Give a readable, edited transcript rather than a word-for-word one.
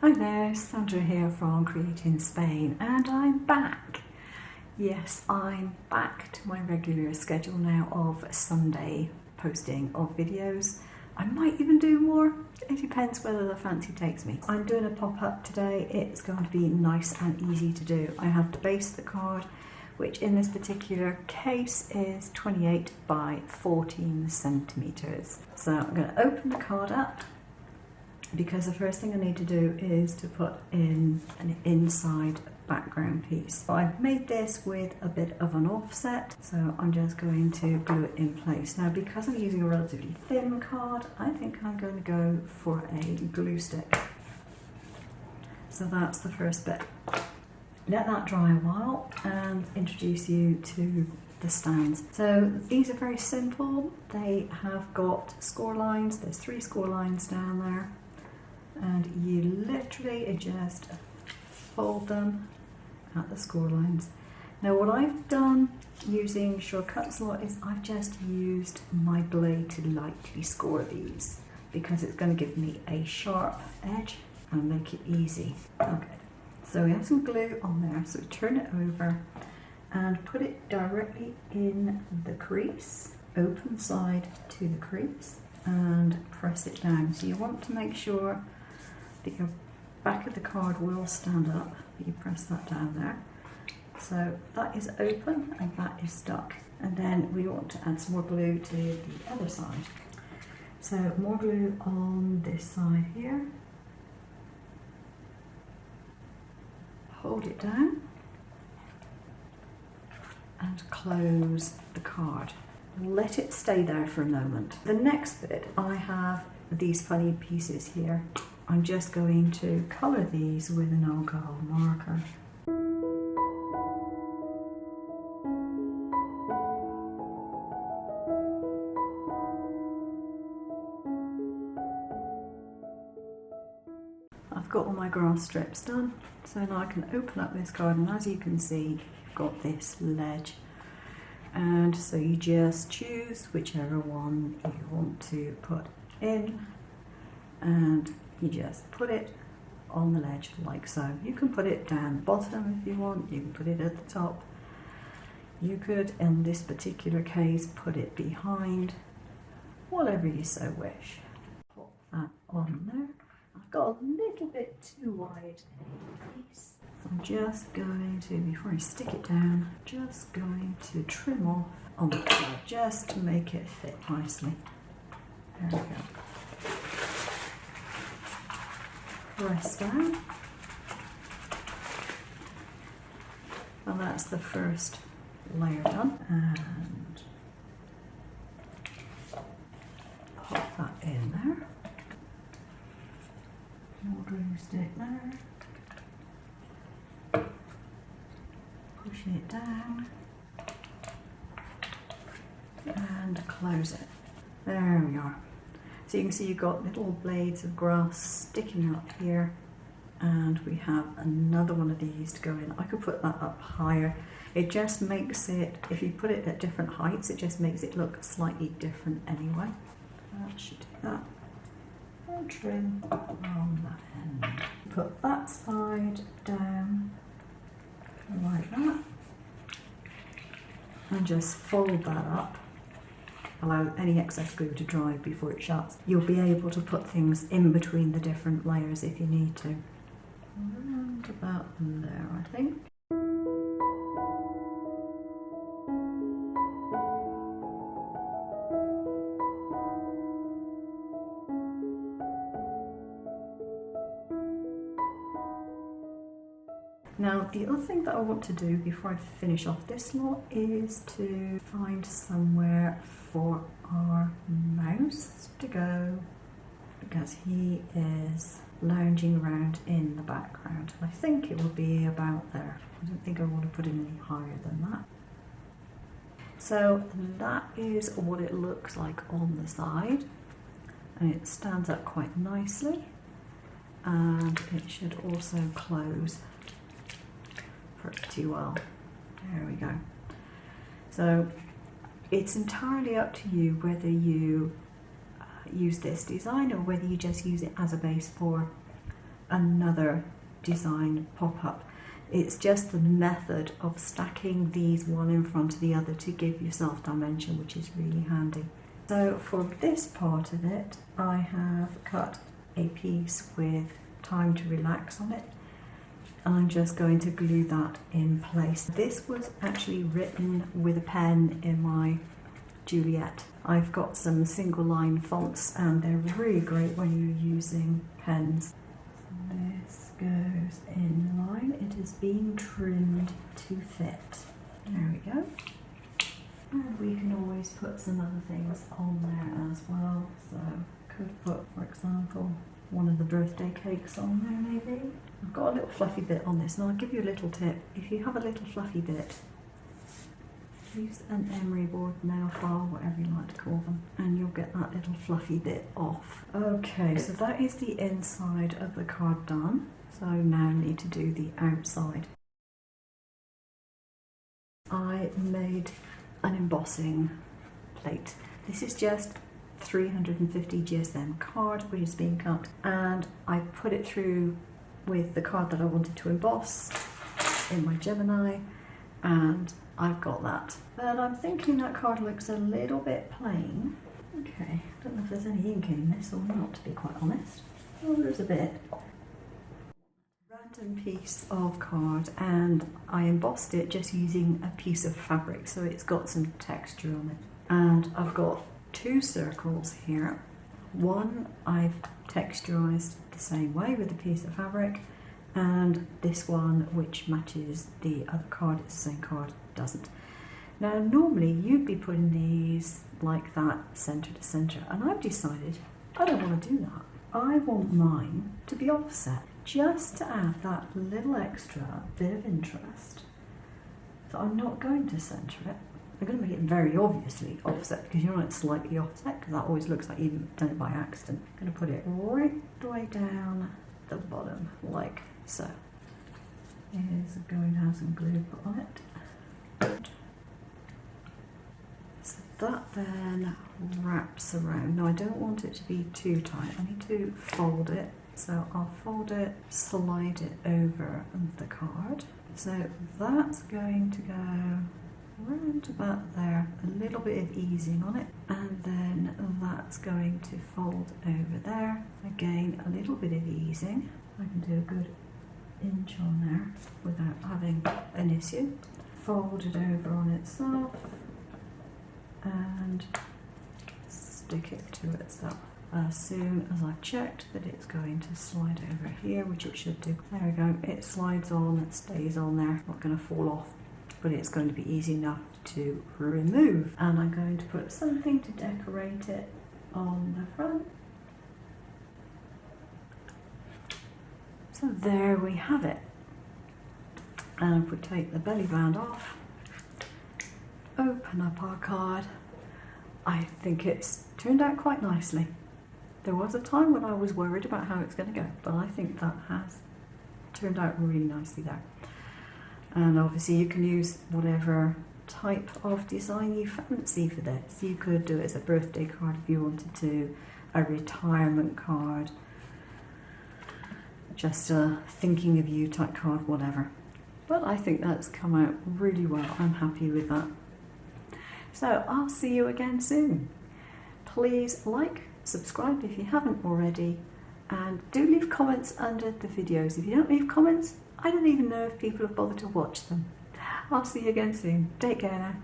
Hi there, Sandra here from Createinspain, and I'm back. Yes, I'm back to my regular schedule now of Sunday posting of videos. I might even do more, it depends whether the fancy takes me. I'm doing a pop-up today. It's going to be nice and easy to do. I have the base of the card, which in this particular case is 28 by 14 centimeters. So I'm going to open the card up, because the first thing I need to do is to put in an inside background piece. So I've made this with a bit of an offset, so I'm just going to glue it in place. Now, because I'm using a relatively thin card, I think I'm going to go for a glue stick. So that's the first bit. Let that dry a while and introduce you to the stands. So these are very simple. They have got score lines. There's 3 score lines down there. And you literally just fold them at the score lines. Now what I've done using shortcuts a lot is I've just used my blade to lightly score these, because it's going to give me a sharp edge and make it easy. Okay, so we have some glue on there, so turn it over and put it directly in the crease, open side to the crease, and press it down. So you want to make sure that your back of the card will stand up. You press that down there. So that is open and that is stuck. And then we want to add some more glue to the other side. So more glue on this side here. Hold it down and close the card. Let it stay there for a moment. The next bit, I have these funny pieces here. I'm just going to colour these with an alcohol marker. I've got all my grass strips done, so now I can open up this card, and as you can see, you've got this ledge. And so you just choose whichever one you want to put in, and you just put it on the ledge like so. You can put it down the bottom if you want, you can put it at the top. You could, in this particular case, put it behind, whatever you so wish. Pop that on there. I've got a little bit too wide a piece. So I'm just going to, before I stick it down, just going to trim off on the side just to make it fit nicely. There we go. Press down, and that's the first layer done, and pop that in there. More glue stick there, push it down and close it. There we are. So you can see you've got little blades of grass sticking up here, and we have another one of these to go in. I could put that up higher. It just makes it, if you put it at different heights, it just makes it look slightly different anyway. That should do that. And trim on that end. Put that side down like that, and just fold that up. Allow any excess glue to dry before it shuts. You'll be able to put things in between the different layers if you need to. Around about there, I think. Now, the other thing that I want to do before I finish off this lot is to find somewhere for our mouse to go, because he is lounging around in the background. I think it will be about there. I don't think I want to put him any higher than that. So that is what it looks like on the side, and it stands up quite nicely, and it should also close pretty well. There we go. So it's entirely up to you whether you use this design or whether you just use it as a base for another design pop up. It's just the method of stacking these one in front of the other to give yourself dimension, which is really handy. So for this part of it, I have cut a piece with Time to Relax on it. I'm just going to glue that in place. This was actually written with a pen in my Juliet. I've got some single line fonts and they're really great when you're using pens. This goes in line. It is being trimmed to fit. There we go. And we can always put some other things on there as well. So could put, for example, one of the birthday cakes on there maybe. I've got a little fluffy bit on this, and I'll give you a little tip. If you have a little fluffy bit, use an emery board, nail file, whatever you like to call them, and you'll get that little fluffy bit off. Okay, so that is the inside of the card done. So now I need to do the outside. I made an embossing plate. This is just 350 GSM card which is being cut, and I put it through with the card that I wanted to emboss in my Gemini, and I've got that. But I'm thinking that card looks a little bit plain. Okay, I don't know if there's any ink in this or not, to be quite honest. Oh, there's a bit. Random piece of card, and I embossed it just using a piece of fabric, so it's got some texture on it. And I've got two circles here. One I've texturized the same way with a piece of fabric, and this one, which matches the other card, it's the same card, doesn't. Now normally you'd be putting these like that, center to center, and I've decided I don't want to do that. I want mine to be offset, just to add that little extra bit of interest. So I'm not going to center it. I'm going to make it very obviously offset, because you want it slightly offset, because that always looks like you've done it by accident. I'm going to put it right the way down the bottom, like so. Is going to have some glue put on it. So that then wraps around. Now I don't want it to be too tight. I need to fold it. So I'll fold it, slide it over the card. So that's going to go around about there, a little bit of easing on it, and then that's going to fold over there. Again, a little bit of easing. I can do a good inch on there without having an issue. Fold it over on itself and stick it to itself. As soon as I've checked that it's going to slide over here, which it should do. There we go, it slides on, it stays on there, not going to fall off, but it's going to be easy enough to remove. And I'm going to put something to decorate it on the front. So there we have it. And if we take the belly band off, open up our card, I think it's turned out quite nicely. There was a time when I was worried about how it's going to go, but I think that has turned out really nicely there. And obviously you can use whatever type of design you fancy for this. You could do it as a birthday card if you wanted to, a retirement card, just a thinking of you type card, whatever. But I think that's come out really well. I'm happy with that. So I'll see you again soon. Please like, subscribe if you haven't already, and do leave comments under the videos. If you don't leave comments, I don't even know if people have bothered to watch them. I'll see you again soon. Take care now.